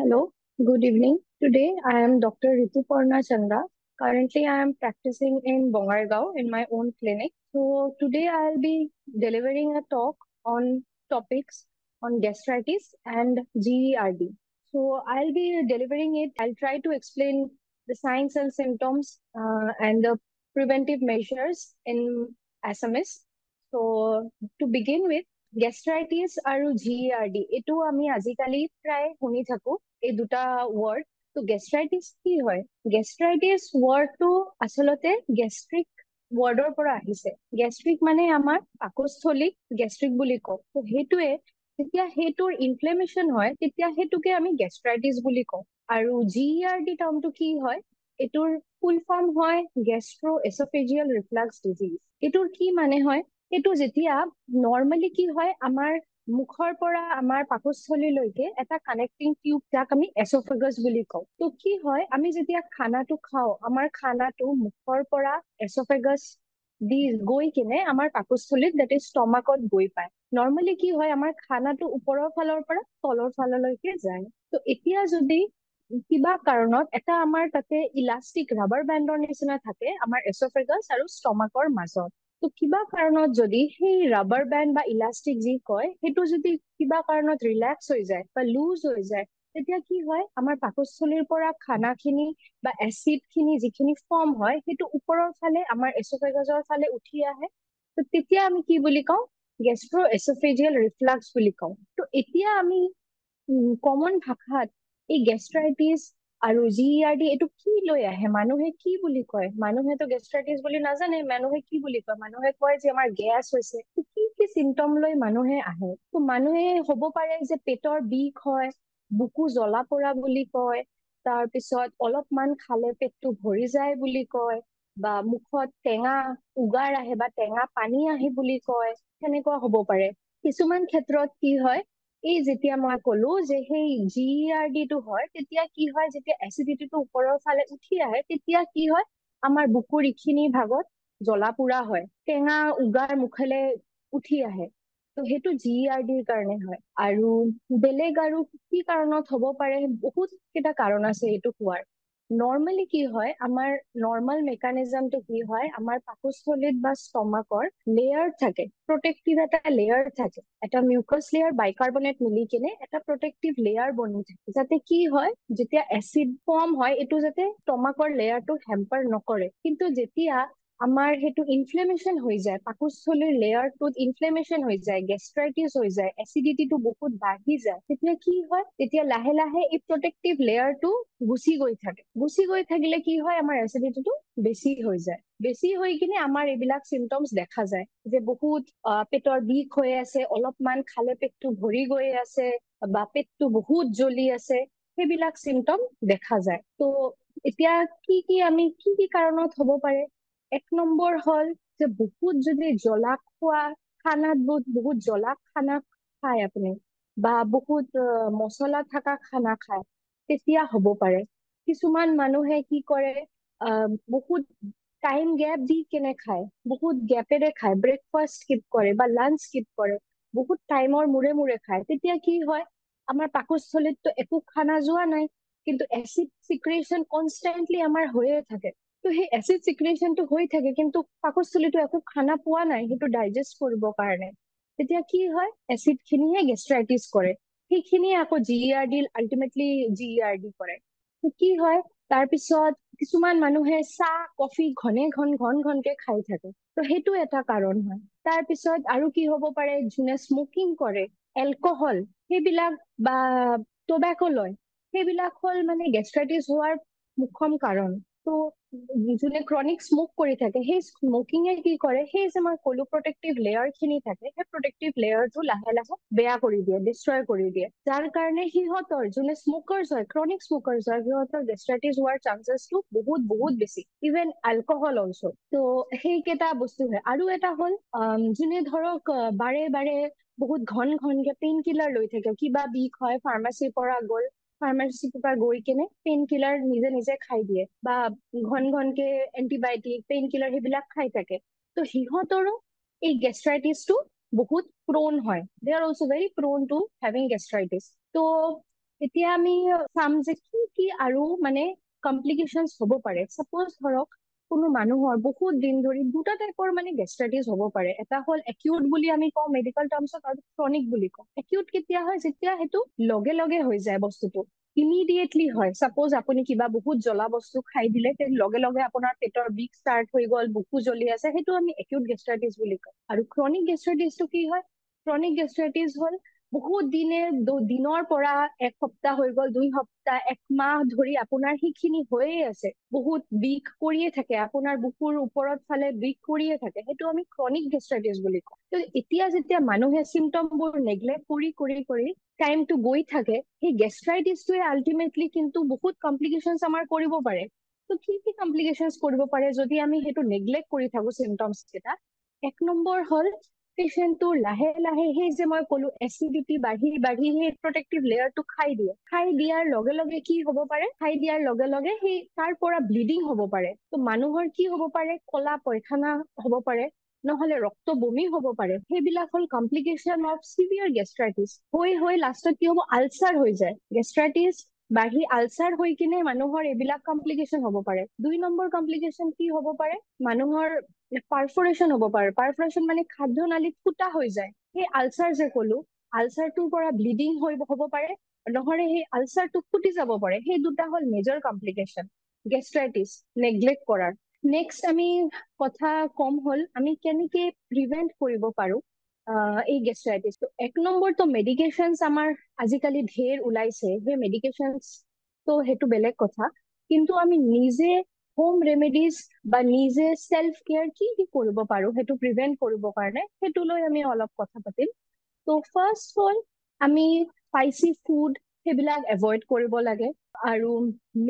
Hello, good evening. Today I am Dr. Rituparna Chandra. Currently, I am practicing in Bongargaon in my own clinic. So, today I'll be delivering a talk on topics on gastritis and GERD. So, I'll be delivering it. I'll try to explain the signs and symptoms and the preventive measures in SMS. So, to begin with, gastritis আৰু GERD এইটো আমি আজিকালি প্ৰায় শুনি থাকো এই দুটা word. তো গেষ্ট্ৰাইটিছ কি হয়? গেষ্ট্ৰাইটিছ ৱৰ্ডটো আচলতে গেষ্ট্ৰিক ৱৰ্ডৰ পৰা আহিছে। গেষ্ট্ৰিক মানে আমাৰ পাকস্থলীক গেষ্ট্ৰিক বুলি কওঁ। তো সেইটোৱে যেতিয়া সেইটোৰ ইনফ্লেমেশ্যন হয় তেতিয়া সেইটোকে আমি গেষ্ট্ৰাইটিছ বুলি কওঁ। আৰু GERD টাৰ্মটো কি হয়? এইটোৰ ফুল ফৰ্ম হয় গেষ্ট্ৰ এছফেজিয়েল ৰিফ্লাক্স ডিজিজ। এইটোৰ কি মানে হয়? এইটো যেতিয়া নৰ্মেলি কি হয় আমাৰ মুখৰ পৰা আমাৰ পাকস্থলীলৈকে এটা কানেক্টিং টিউব যাক আমি এছফেগাছ বুলি কওঁ। তো কি হয় আমি যেতিয়া খানাটো খাওঁ আমাৰ খানাটো মুখৰ পৰা এছফেগাছ দি গৈ কিনে আমাৰ পাকস্থলীত দেট ইজ ষ্টমাকত গৈ পায়। নৰ্মেলি কি হয় আমাৰ খানাটো ওপৰৰ ফালৰ পৰা তলৰ ফাললৈকে যায়। তো এতিয়া যদি কিবা কাৰণত এটা আমাৰ তাতে ইলাষ্টিক ৰাবাৰ বেণ্ডৰ নিচিনা থাকে আমাৰ এছফেগাছ আৰু ষ্টমাকৰ মাজত। তো কিবা কাৰণত যদি সেই ৰাবাৰ বেণ্ড বা ইলাষ্টিক যি কয় সেইটো যদি কিবা কাৰণত ৰিলেক্স হৈ যায় বা লুজ হৈ যায় তেতিয়া কি হয় আমাৰ পাকস্থলীৰ পৰা খানাখিনি বা এচিড খিনি যিখিনি ফৰ্ম হয় সেইটো ওপৰৰ ফালে আমাৰ এছফেগাছৰ ফালে উঠি আহে। তো তেতিয়া আমি কি বুলি কওঁ? গেষ্ট্ৰ এছফেজিয়েল ৰিফ্লাক্স বুলি কওঁ। তো এতিয়া আমি কমন ভাষাত এই গেষ্ট্ৰাইটিছ আৰু GERD এইটো কি লৈ আহে? মানুহে কি বুলি কয়? মানুহেতো গেষ্ট্ৰাইটিছ বুলি নাজানে, মানুহে কি বুলি কয়? মানুহে কয় যে আমাৰ গেছ হৈছে। কি কি চিমটম লৈ মানুহে আহে? তো মানুহে হ'ব পাৰে যে পেটৰ বিষ হয়, বুকু জ্বলা পোৰা বুলি কয়, তাৰপিছত অলপমান খালে পেটটো ভৰি যায় বুলি কয়, বা মুখত টেঙা উগাৰ আহে বা টেঙা পানী আহে বুলি কয়, সেনেকুৱা হ'ব পাৰে। কিছুমান ক্ষেত্ৰত কি হয় এই যেতিয়া মই কলো যে সেই GERD টো হয় তেতিয়া কি হয় যেতিয়া এচিডিটিটো ওপৰৰ ফালে উঠি আহে তেতিয়া কি হয় আমাৰ বুকুৰ ইখিনি ভাগত জ্বলা পোৰা হয়, টেঙা উগাৰ মুখেলে উঠি আহে। তো সেইটো GERD কাৰণে হয়। আৰু বেলেগ আৰু কি কাৰণত হ'ব পাৰে? বহুত কেইটা কাৰণ আছে এইটো হোৱাৰ। নৰ্মেলি কি হয় আমাৰ নৰ্মেল মেকানিজমটো কি হয় আমাৰ পাকস্থলীত বা ষ্টমাকৰ লেয়াৰ থাকে, প্ৰটেক্টিভ এটা লেয়াৰ থাকে, এটা মিউকাছ লেয়াৰ বাইকাৰ্বনেট মিলি কিনে এটা প্ৰটেক্টিভ লেয়াৰ বনি থাকে যাতে কি হয় যেতিয়া এচিড ফৰ্ম হয় এইটো যাতে ষ্টমাকৰ লেয়াৰটো হেম্পাৰ নকৰে। কিন্তু যেতিয়া আমাৰ সেইটো ইনফ্লেমেশ্যন হৈ যায়, পাকস্থলীৰ লেয়াৰটোত ইনফ্লেমেশ্যন হৈ যায়, গেষ্ট্ৰাইটিছ হৈ যায়, এচিডিটিটো বহুত বাঢ়ি যায়, তেতিয়া কি হয় তেতিয়া লাহে লাহে এই প্ৰটেক্টিভ লেয়াৰটো গুচি গৈ থাকে। গুচি গৈ থাকিলে কি হয় আমাৰ এচিডিটিটো বেছি হৈ যায়। বেছি হৈ কিনে আমাৰ এইবিলাক চিমটমছ দেখা যায় যে বহুত পেটৰ বিষ হৈ আছে, অলপমান খালে পেটটো ভৰি গৈ আছে বা পেটটো বহুত জ্বলি আছে, সেইবিলাক চিমটম দেখা যায়। তো এতিয়া আমি কি কাৰণত হ'ব পাৰে? এক নম্বৰ হ'ল যে বহুত যদি জ্বলা খোৱা খানাত বহুত জ্বলা খানা খায় আপুনি বা বহুত মছলা থকা খানা খায় তেতিয়া হ'ব পাৰে। কিছুমান মানুহে কি কৰে বহুত টাইম গেপ দি কেনে খায়, বহুত গেপেৰে খায়, ব্ৰেকফাষ্ট স্কিপ কৰে বা লাঞ্চ স্কিপ কৰে, বহুত টাইমৰ মূৰে মূৰে খায়, তেতিয়া কি হয় আমাৰ পাকস্থলীততো একো খানা যোৱা নাই কিন্তু এচিড চিক্ৰেশ্যন কনষ্টেণ্টলি আমাৰ হৈয়ে থাকে। তো সেই এচিড চিক্ৰেশ্যনটো হৈ থাকে কিন্তু পাকস্থলীতো একো খানা পোৱা নাই সেইটো ডাইজেষ্ট কৰিবৰ কাৰণে। তেতিয়া কি হয় এচিড খিনিয়ে গেষ্ট্ৰাইটিছ কৰে, সেইখিনিয়ে আকৌ GERD আল্টিমেটলি GERD কৰে। তো কি হয় তাৰপিছত কিছুমান মানুহে চাহ কফি ঘনকে খাই থাকে, তো সেইটো এটা কাৰণ হয়। তাৰপিছত আৰু কি হ'ব পাৰে যোনে স্মকিং কৰে, এলকহল সেইবিলাক বা টবেকো লয়, সেইবিলাক হ'ল মানে গেষ্ট্ৰাইটিছ হোৱাৰ মুখ্যম কাৰণ। তো যোনে ক্ৰনিক স্মক কৰি থাকে সেই স্মকিঙে কি কৰে সেই যে মই কলো প্ৰটেক্টিভ লেয়াৰ খিনি থাকে সেই প্ৰটেক্টিভ লেয়াৰটো লাহে লাহে বেয়া কৰি দিয়ে, ডিষ্ট্ৰয় কৰি দিয়ে, যাৰ কাৰণে সিহঁতৰ যোনে স্মকাৰ্ছ হয়, ক্ৰনিক স্মকাৰ্ছ হয়, সিহঁতৰ গেষ্ট্ৰাইটিছ হোৱাৰ চান্সেছটো বহুত বহুত বেছি, ইভেন এলকহল অলছো। তো সেইকেইটা বস্তু হয়। আৰু এটা হ'ল যোনে ধৰক বাৰে বাৰে বহুত ঘনকে পেইন কিলাৰ লৈ থাকে, কিবা বিষ হয় ফাৰ্মাচীৰ পৰা গ'ল, ফাৰ্মাচীৰ পৰা গৈ কেনে পেইন কিলাৰ নিজে নিজে খাই দিয়ে বা ঘনকে এন্টিবায়টিক পেইন কিলাৰ সেইবিলাক খাই থাকে, তো সিহঁতৰো এই গেষ্ট্ৰাইটিছটো বহুত প্ৰোন হয়, they are also very prone to having gastritis. তো এতিয়া আমি চাম যে কি কি আৰু মানে কমপ্লিকেশ্যনছ হ'ব পাৰে। চাপ'জ ধৰক কোনো মানুহৰ বহুত দিন ধৰি দুটা টাইপৰ মানে গেষ্ট্ৰাইটিছ হ'ব পাৰে। এটা হ'ল একিউট বুলি আমি কওঁ মেডিকেল টাৰ্মছত, আৰু ক্ৰনিক বুলি কওঁ। একিউট কেতিয়া হয়? যেতিয়া সেইটো লগে লগে হৈ যায় বস্তুটো, ইমিডিয়েটলি হয়। চাপ'জ আপুনি কিবা বহুত জ্বলা বস্তু খাই দিলে, লগে লগে আপোনাৰ পেটৰ বিষ ষ্টাৰ্ট হৈ গ'ল, বুকু জ্বলি আছে, সেইটো আমি একিউট গেষ্ট্ৰাইটিছ বুলি কওঁ। আৰু ক্ৰনিক গেষ্ট্ৰাইটিছটো কি হয়? ক্ৰনিক গেষ্ট্ৰাইটিছ হ'ল বহুত দিনৰ পৰা এসপ্তাহ হৈ গ'ল, 2 সপ্তাহ, 1 মাহ ধৰি আপোনাৰ সেইখিনি হৈয়ে আছে, বহুত বিষ কৰিয়ে থাকে, আপোনাৰ বুকুৰ ওপৰত ফালে বিষ কৰিয়ে থাকে, সেইটো আমি ক্ৰনিক গেষ্ট্ৰাইটিছ বুলি কওঁ। তো এতিয়া যেতিয়া মানুহে চিমটমবোৰ নেগলেক্ট কৰি কৰি কৰি টাইমটো গৈ থাকে, সেই গেষ্ট্ৰাইটিছটোৱে আল্টিমেটলি কিন্তু বহুত কমপ্লিকেশ্যনছ আমাৰ কৰিব পাৰে। তো কি কি কমপ্লিকেশ্যনছ কৰিব পাৰে যদি আমি সেইটো নেগলেক্ট কৰি থাকো চিমটমছ কেইটা? 1 নম্বৰ হ'ল পেচেণ্টটোৰ লাহে লাহে সেই যে মই ক'লো এচিডিটি বাঢ়ি বাঢ়ি সেই প্ৰটেক্টিভ লেয়াৰটো খাই দিয়ে। খাই দিয়াৰ লগে লগে কি হ'ব পাৰে? খাই দিয়াৰ লগে লগে সেই তাৰ পৰা ব্লিডিং হ'ব পাৰে। তো মানুহৰ কি হ'ব পাৰে? কলা পয়খানা হ'ব পাৰে, নহলে ৰক্ত বমি হ'ব পাৰে। সেইবিলাক হ'ল কমপ্লিকেশ্যন অফ চিভিয়াৰ গেষ্ট্ৰাইটিছ। হৈ হৈ লাষ্টত কি হ'ব? আলচাৰ হৈ যায়। গেষ্ট্ৰাইটিছ বাঢ়ি আলচাৰ হৈ কিনে মানুহৰ এইবিলাক কমপ্লিকেশ্যন হ'ব পাৰে। 2 নম্বৰ কমপ্লিকেশ্যন কি হ'ব পাৰে? মানুহৰ পাৰফৰেশ্যন হ'ব পাৰে। পাৰফৰেশ্যন মানে খাদ্য নালীত ফুটা হৈ যায়। সেই আলচাৰ যে ক'লো, আলচাৰটোৰ পৰা ব্লিডিং হ'ব পাৰে, নহলে সেই আলচাৰটো ফুটি যাব পাৰে। সেই দুটা হ'ল মেজৰ কমপ্লিকেশ্যন গেষ্ট্ৰাইটিছ নেগলেক্ট কৰাৰ। নেক্সট আমি কথা কম হ'ল আমি কেনেকে প্ৰিভেন্ট কৰিব পাৰো এই গেষ্ট্ৰাইটিছটো। 1 নম্বৰটো মেডিকেশ্যনছ আমাৰ আজিকালি ঢেৰ ওলাইছে, সেই মেডিকেশ্যনছ তো সেইটো বেলেগ কথা, কিন্তু আমি নিজে হোম ৰেমেডিজ বা নিজে সেল্ফ কেয়াৰ কি কি কৰিব পাৰো সেইটো প্ৰিভেন্ট কৰিবৰ কাৰণে, সেইটো লৈ আমি অলপ কথা পাতিম। তো ফাৰ্ষ্ট হ'ল আমি স্পাইচি ফুড সেইবিলাক এভইড কৰিব লাগে। আৰু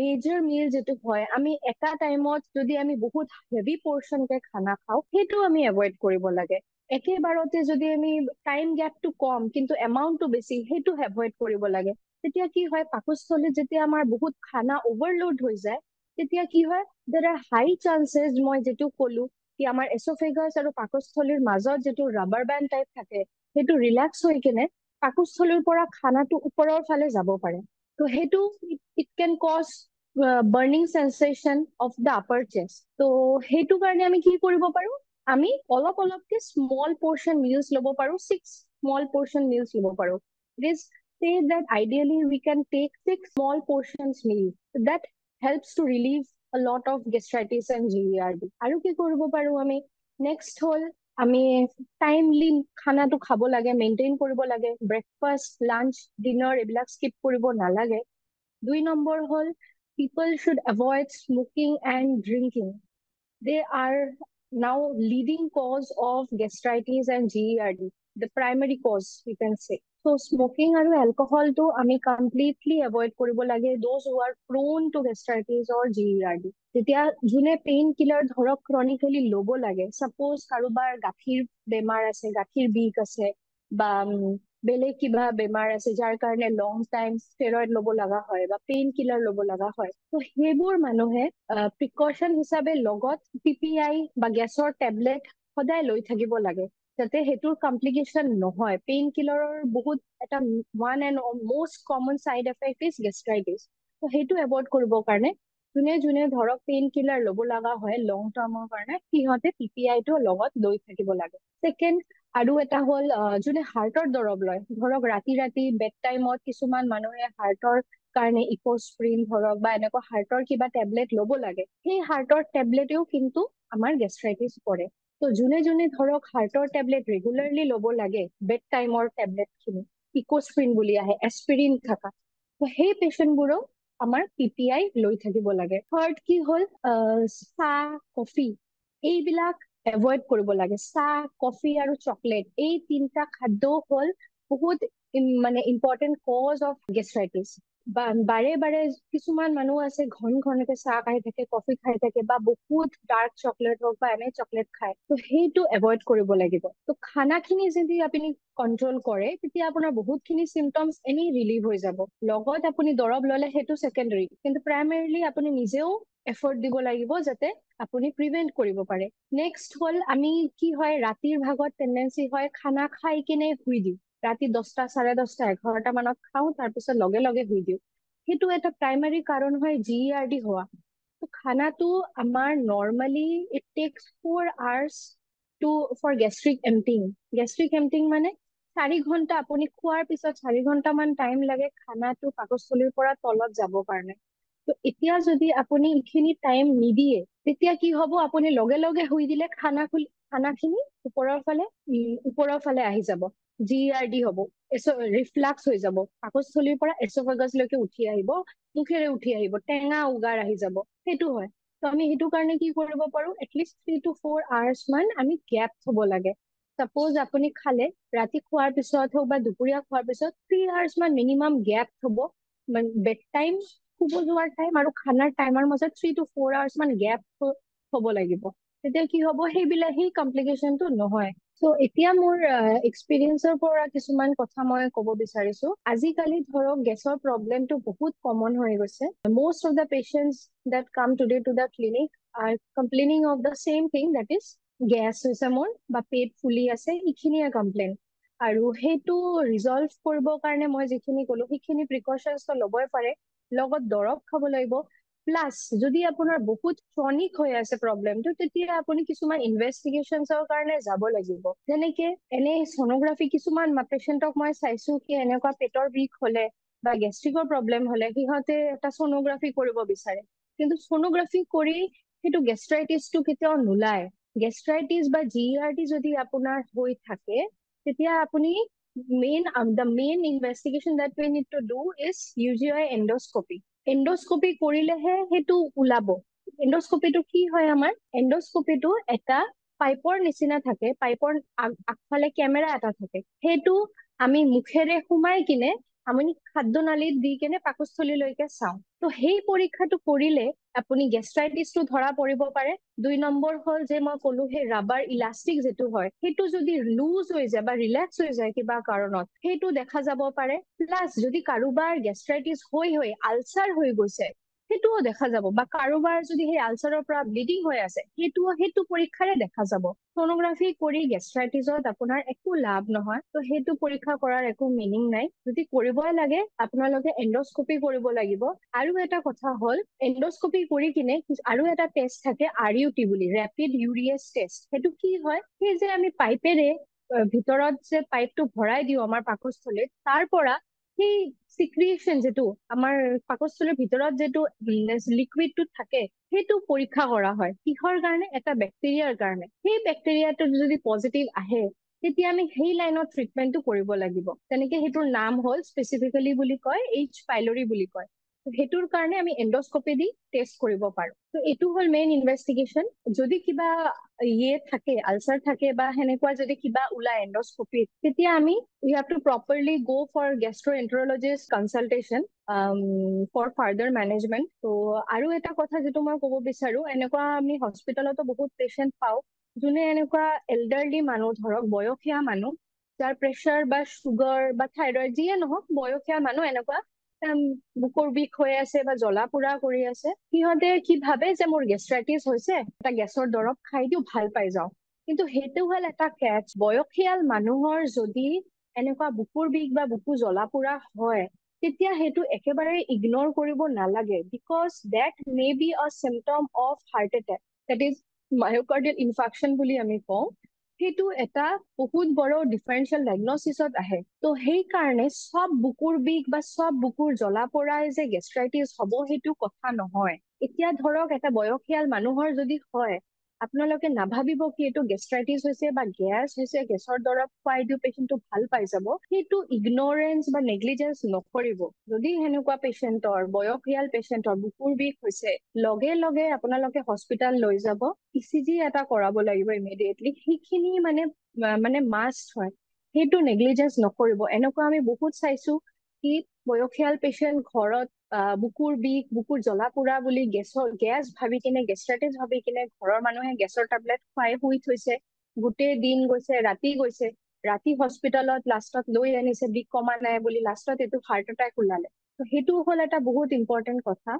মেজৰ মিল যিটো হয়, আমি এটা টাইমত যদি আমি বহুত হেভি পৰ্চনকে খানা খাওঁ, সেইটো আমি এভইড কৰিব লাগে। একেবাৰতে যদি আমি টাইম গেপটো কম কিন্তু এমাউণ্টটো বেছি, সেইটো এভইড কৰিব লাগে। তেতিয়া কি হয়? পাকস্থলীত যেতিয়া আমাৰ বহুত খানা অভাৰলোড হৈ যায়, তেতিয়া কি হয়? দেৰ আৰ হাই চান্সেছ, মই যিটো ক'লো কি আমাৰ এছ'ফেগাছ আৰু পাকস্থলীৰ মাজত যিটো ৰাবাৰ বেণ্ড টাইপ থাকে, সেইটো ৰিলেক্স হৈ কিনে পাকস্থলীৰ পৰা খানাটো ওপৰৰ ফালে যাব পাৰে। তো সেইটো it can cause burning sensation of the upper chest. তো সেইটো কাৰণে আমি কি কৰিব পাৰো? আমি অলপ অলপকে স্মল পৰ্চন মিলছ ল'ব পাৰো, 6 স্মল পৰ্চন মিলছ ল'ব পাৰো। দিছ say that ideally we can take 6 small portions meal that helps to relieve a lot of gastritis and GERD. আৰু কি কৰিব পাৰো আমি? নেক্সট হ'ল আমি টাইমলি খানাটো খাব লাগে, মেইনটেইন কৰিব লাগে। ব্ৰেকফাষ্ট, লাঞ্চ, ডিনাৰ এইবিলাক স্কিপ কৰিব নালাগে। 2 নম্বৰ হ'ল people should avoid smoking and drinking. They are now leading cause of gastritis and GERD, the primary cause you can say. So smoking আৰু alcoholটো আমি completely avoid কৰিব লাগে, those who are prone to gastritis or GERD. তেতিয়া যোনে pain killer ধৰক ক্ৰনিকেলি ল'ব লাগে, চাপ'জ কাৰোবাৰ গাঁঠিৰ বেমাৰ আছে, গাঁঠিৰ বিষ আছে, বা বেলেগ কিবা বেমাৰ আছে যাৰ কাৰণে লং টাইম ষ্টেৰইড ল'ব লগা হয় বা পেইন কিলাৰ ল'ব লগা হয়, তো সেইবোৰ মানুহে প্ৰিকশ্যন হিচাপে লগত PPI বা গেছৰ টেবলেট সদায় লৈ থাকিব লাগে, যাতে সেইটোৰ কমপ্লিকেশ্যন নহয়। পেইন কিলাৰৰ বহুত এটা one and most common side effect is gastritis. তো সেইটো এভইড কৰিবৰ কাৰণে যোনে যোনে ধৰক পেইন কিলাৰ ল'ব লগা হয় লং টাৰ্মৰ কাৰণে, সিহঁতে PPIটো লগত লৈ থাকিব লাগে। ছেকেণ্ড, আৰু এটা হ'ল যোনে হাৰ্টৰ দৰৱ লয়, ধৰক ৰাতি ৰাতি বেড টাইমত কিছুমান মানুহে হাৰ্টৰ কাৰণে ইক'স্প্ৰিন ধৰক বা এনেকুৱা হাৰ্টৰ কিবা টেবলেট ল'ব লাগে, সেই হাৰ্টৰ টেবলেটেও কিন্তু আমাৰ গেষ্ট্ৰাইটিছ কৰে। তো যোনে যোনে ধৰক হাৰ্টৰ টেবলেট ৰেগুলাৰলি ল'ব লাগে, বেড টাইমৰ টেবলেটখিনি ইক'স্প্ৰিন বুলি আহে, এস্পিৰিন থকা, তো সেই পেচেণ্টবোৰো আমাৰ PPI লৈ থাকিব লাগে। থাৰ্ড কি হ'ল চাহ, কফি এইবিলাক এভইড কৰিব লাগে। চাহ, কফি আৰু চকলেট এই 3টা খাদ্য হ'ল বহুত মানে ইম্পৰ্টেণ্ট কজ অফ গেষ্ট্ৰাইটিছ। বাৰে বাৰে কিছুমান মানুহ আছে ঘন ঘনকে চাহ খাই থাকে, কফি খাই থাকে, বা বহুত ডাৰ্ক চকলেট হওক বা এনে চকলেট খায়, তো সেইটো এভইড কৰিব লাগিব। তো খানাখিনি যদি আপুনি কন্ট্ৰল কৰে, তেতিয়া আপোনাৰ বহুতখিনি চিমটমছ এনেই ৰিলিভ হৈ যাব। লগত আপুনি দৰৱ ল'লে সেইটো ছেকেণ্ডাৰী, কিন্তু প্ৰাইমেৰীলি আপুনি নিজেও এফৰ্ট দিব লাগিব যাতে আপুনি প্ৰিভেন্ট কৰিব পাৰে। নেক্সট হ'ল আমি কি হয়, ৰাতিৰ ভাগত টেণ্ডেঞ্চি হয় খানা খাই কিনে শুই দিওঁ। ৰাতি 10টা 10:30 11টা মানত খাওঁ, তাৰপিছত লগে লগে শুই দিওঁ। সেইটো এটা প্ৰাইমাৰী কাৰণ হয় GERD হোৱা। তো খানাটো আমাৰ normally it takes 4 hours to for gastric emptying মানে 4 ঘণ্টা, আপুনি খোৱাৰ পিছত 4 ঘণ্টামান টাইম লাগে খানাটো পাকস্থলীৰ পৰা তলত যাব কাৰণে। তো এতিয়া যদি আপুনি এইখিনি টাইম নিদিয়ে, তেতিয়া কি হ'ব, আপুনি লগে লগে শুই দিলে খানাখিনি ওপৰৰ ফালে আহি যাব, GERD হ'ব, ৰিফ্লাক্স হৈ যাব, পাকস্থলীৰ পৰা এছফাগাছলৈকে উঠি আহিব, মুখেৰে উঠি আহিব, টেঙা উগাৰ আহি যাব, সেইটো হয়। তো আমি সেইটো কাৰণে কি কৰিব পাৰো, এটলিষ্ট 3 to 4 hours মান আমি গেপ থব লাগে। চাপোজ আপুনি খালে, ৰাতি খোৱাৰ পিছত হওক বা দুপৰীয়া খোৱাৰ পিছত 3 hours মান মিনিমাম গেপ থব, বেড টাইম, শুব যোৱাৰ টাইম আৰু খানাৰ টাইমৰ মাজত 3 to 4 hours মান গেপ থব লাগিব। তেতিয়া কি হ'ব, সেই কমপ্লিকেশ্যনটো নহয়। চ' এতিয়া মোৰ এক্সপিৰিয়েঞ্চৰ পৰা কিছুমান কথা মই ক'ব বিচাৰিছো। আজিকালি ধৰক গেছৰ প্ৰব্লেমটো বহুত কমন হৈ গৈছে। most of the patients that come today to the clinic are complaining of the same thing, that is gas হৈছে মোৰ বা পেট ফুলি আছে, এইখিনিয়ে কমপ্লেইন। আৰু সেইটো ৰিজল্ভ কৰিবৰ কাৰণে মই যিখিনি ক'লো সেইখিনি প্ৰিকশ্যনছ ল'বই পাৰে, লগত দৰৱ খাব লাগিব। প্লাছ যদি আপোনাৰ বহুত ক্ৰনিক হৈ আছে প্ৰব্লেমটো, তেতিয়া আপুনি কিছুমান ইনভেষ্টিগেশ্যনছৰ কাৰণে যাব লাগিব। যেনেকে এনে ছনোগ্ৰাফি, কিছুমান পেচেণ্টক মই চাইছো কি এনেকুৱা পেটৰ বিষ হলে বা গেষ্ট্ৰিকৰ প্ৰব্লেম হলে সিহঁতে এটা ছনোগ্ৰাফি কৰিব বিচাৰে, কিন্তু ছনোগ্ৰাফি কৰি সেইটো গেষ্ট্ৰাইটিছটো কেতিয়াও নোলায়। গেষ্ট্ৰাইটিছ বা GERD যদি আপোনাৰ হৈ থাকে, তেতিয়া আপুনি the main investigation that we need to do is UGI endoscopy. এণ্ডোস্কপি কৰিলেহে সেইটো ওলাব। এণ্ডোস্কপিটো কি হয়, আমাৰ এণ্ডোস্কপিটো এটা পাইপৰ নিচিনা থাকে, পাইপৰ আগফালে কেমেৰা এটা থাকে, সেইটো আমি মুখেৰে সোমাই কিনে আমি খাদ্যনালীত দি কেনে পাকস্থলীলৈকে চাওঁ। তো সেই পৰীক্ষাটো কৰিলে আপুনি গেষ্ট্ৰাইটিছটো ধৰা পৰিব পাৰে। 2 নম্বৰ হ'ল যে মই ক'লো সেই ৰাবাৰ ইলাষ্টিক যিটো হয়, সেইটো যদি লুজ হৈ যায় বা ৰিলেক্স হৈ যায় কিবা কাৰণত, সেইটো দেখা যাব পাৰে। প্লাছ যদি কাৰোবাৰ গেষ্ট্ৰাইটিছ হৈ আলচাৰ হৈ গৈছে, সেইটোও দেখা যাব, বা কাৰোবাৰ যদি সেই আলচাৰৰ পৰা ব্লিডিং হৈ আছে, সেইটো পৰীক্ষাৰে দেখা যাব। ছনোগ্ৰাফি কৰি গেষ্ট্ৰাইটিছত আপোনাৰ একো লাভ নহয়, তো সেইটো পৰীক্ষা কৰাৰ একো মিনিং নাই। যদি কৰিবই লাগে আপোনালোকে এণ্ডোস্কপি কৰিব লাগিব। আৰু এটা কথা হ'ল, এণ্ডোস্কপি কৰি কিনে আৰু এটা টেষ্ট থাকে RUT বুলি, ৰেপিড ইউৰিয়াছ টেষ্ট। সেইটো কি হয়, সেই যে আমি পাইপেৰে ভিতৰত যে পাইপটো ভৰাই দিওঁ আমাৰ পাকস্থলীত, তাৰ পৰা সেই চিক্ৰিয়েশ্যন যিটো আমাৰ পাকস্থলীৰ ভিতৰত যিটো লিকুইডটো থাকে, সেইটো পৰীক্ষা কৰা হয়। কিহৰ কাৰণে, এটা বেক্টেৰিয়াৰ কাৰণে। সেই বেক্টেৰিয়াটো যদি পজিটিভ আহে, তেতিয়া আমি সেই লাইনত ট্ৰিটমেণ্টটো কৰিব লাগিব। তেনেকে সেইটোৰ নাম হ'ল, স্পেচিফিকেলি বুলি কয় H. pylori বুলি কয়। সেইটোৰ কাৰণে আমি এণ্ডোস্কপি দি টেষ্ট কৰিব পাৰো। তো এইটো হ'ল মেইন ইনভেষ্টিগেশ্যন। যদি কিবা থাকে, আলচাৰ থাকে বা সেনেকুৱা যদি কিবা ওলাই এণ্ডোস্কপিত, তেতিয়া আমি we have to properly go for gastroenterologist consultation for further management. তো আৰু এটা কথা যিটো মই ক'ব বিচাৰো, এনেকুৱা আমি হস্পিটেলতো বহুত পেচেণ্ট পাওঁ, যোনে এনেকুৱা এল্ডাৰলি মানুহ, ধৰক বয়সীয়া মানুহ, যাৰ প্ৰেছাৰ বা চুগাৰ বা থাইৰইড যিয়ে নহওক, বয়সীয়া মানুহ এনেকুৱা বুকুৰ বিষ হৈ আছে বা জ্বলা পোৰা কৰি আছে, সিহঁতে কি ভাবে যে মোৰ গেষ্ট্ৰাইটিছ হৈছে, এটা গেছৰ দৰৱ খাই দিওঁ, ভাল পাই যাওঁ। কিন্তু সেইটো হ'ল এটা কেচ। বয়সীয়াল মানুহৰ যদি এনেকুৱা বুকুৰ বিষ বা বুকু জ্বলা পোৰা হয়, তেতিয়া সেইটো একেবাৰে ইগনৰ কৰিব নালাগে, because that may be a symptom of heart attack, that is myocardial infarction বুলি আমি কওঁ। সেইটো এটা বহুত বড় ডিফাৰেঞ্চিয়েল ডায়গনচিছত আহে। তো সেইকাৰণে চব বুকুৰ বিষ বা চব বুকুৰ জ্বলা পোৰাই যে গেষ্ট্ৰাইটিছ হ'ব, সেইটো কথা নহয়। এতিয়া ধৰক এটা বয়সীয়াল মানুহৰ যদি হয়, আপোনালোকে নাভাবিব কি এইটো গেষ্ট্ৰাইটিছ হৈছে বা গেছ হৈছে, গেছৰ দৰৱ খুৱাই দিওঁ পেচেণ্টটো ভাল পাই যাব, সেইটো ইগনৰেঞ্চ বা নেগলিজেঞ্চ নকৰিব। যদি সেনেকুৱা পেচেণ্টৰ, বয়সীয়াল পেচেণ্টৰ বুকুৰ বিষ হৈছে, লগে লগে আপোনালোকে হস্পিটাল লৈ যাব, ECG এটা কৰাব লাগিব ইমিডিয়েটলি। সেইখিনি মানে মাষ্ট হয়, সেইটো নেগলিজেঞ্চ নকৰিব। এনেকুৱা আমি বহুত চাইছো কি বয়সীয়াল পেচেণ্ট ঘৰত বুকুৰ বিষ, বুকুৰ জ্বলা পোৰা বুলি গেছ ভাবি কিনে, গেষ্ট্ৰাইটিছ ভাবি কিনে ঘৰৰ মানুহে গেছৰ টেবলেট খুৱাই শুই থৈছে, গোটেই দিন গৈছে, ৰাতি গৈছে, ৰাতি হস্পিটালত লাষ্টত লৈ আনিছে, বিষ কমা নাই বুলি, লাষ্টত এইটো হাৰ্ট এটেক ওলালে। সেইটো হ'ল এটা বহুত ইম্পৰ্টেণ্ট কথা।